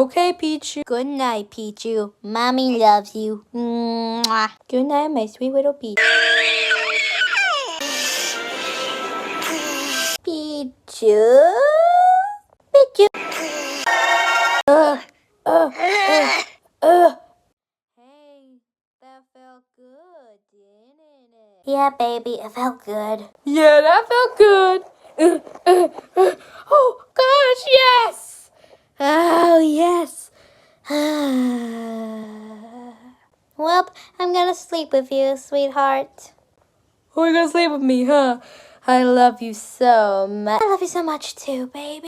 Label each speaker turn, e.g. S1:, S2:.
S1: Okay, Pichu. Good night, Pichu. Mommy loves you. Mwah. Good night, my sweet little Pichu. Pichu. Pichu. Hey, that felt good, didn't it? Yeah, baby, it felt good. Yeah, that felt good. Oh, gosh, yes. Oh, yes. Well, I'm gonna sleep with you, sweetheart. Oh, you're gonna sleep with me, huh? I love you so much. I love you so much too, baby.